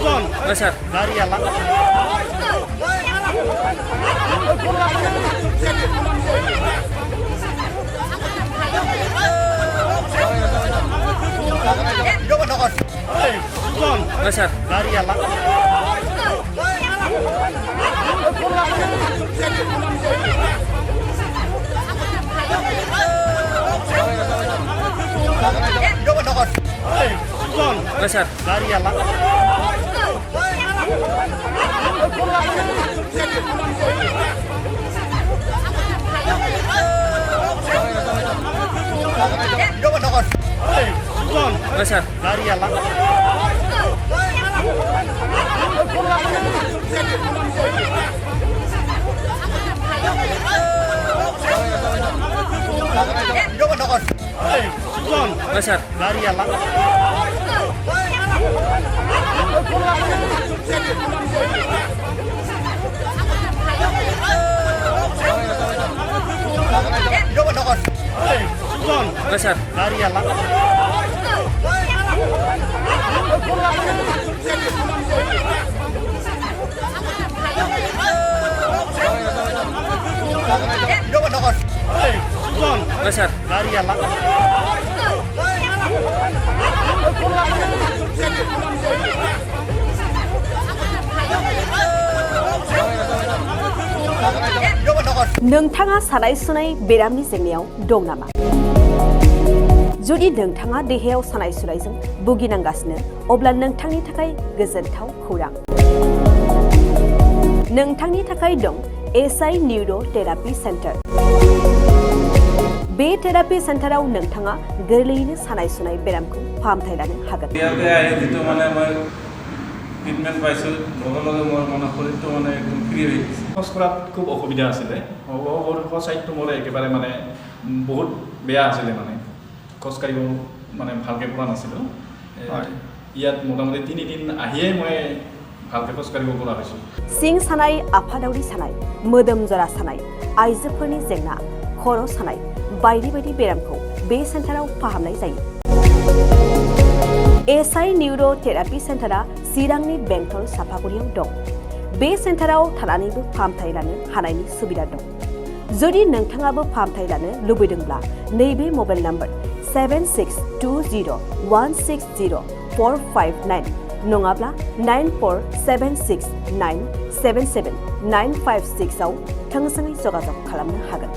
Sir. Sir. Sir. Sir. Sir. Sir. Sir. नोंथाङा सानाय सुनाय बेरामनि जेंनायाव दं नामा? जुदि नोंथाङा देहायाव सानाय सुनायजों भुगिनांगासिनो अब्ला नोंथांनि थाखाय गोजोनथाव खौरां। नोंथांनि थाखाय दं एसआइ निउर' थेरापि सेन्टार। बे थेरापि सेन्टाराव नोंथाङा गोरलैयैनो सानाय सुनाय बेरामखौ फाहामथाय लानो हागोन। ট্ৰিটমেণ্ট পাইছোঁ লগে লগে মোৰ মানে শৰীৰটো মানে একদম ফ্ৰী হৈ গৈছে। খোজ কঢ়াত খুব অসুবিধা আছিলে, চাইডটো মোৰ একেবাৰে মানে বহুত বেয়া আছিলে, মানে খোজকাঢ়িব মানে ভালকৈ পৰা নাছিলোঁ। ইয়াত মোটামুটি 3 দিন আহিয়ে মই ভালকৈ খোজকাঢ়িব পৰা হৈছোঁ। सिं सानाय, आफादावरि सानाय, मोदोम जरा सानाय, आइजोफोरनि जेंना, खर' सानाय बायदि बायदि बेरामखौ बे सेन्टाराव फाहामनाय जायो। एसआइ निउर' थेरापि सेन्टारा चिरांनि बेंटल सापागुरियाव दं। बे सेन्टाराव थानानैबो फाहामथाय लानो हानायनि सुबिदा दं। जुदि नोंथाङाबो फाहामथाय लानो लुबैदोंब्ला नैबे मबाइल नम्बर 7620160459 नङाब्ला 9476977956 आव थोंजोङै जगाजग खालामनो हागोन।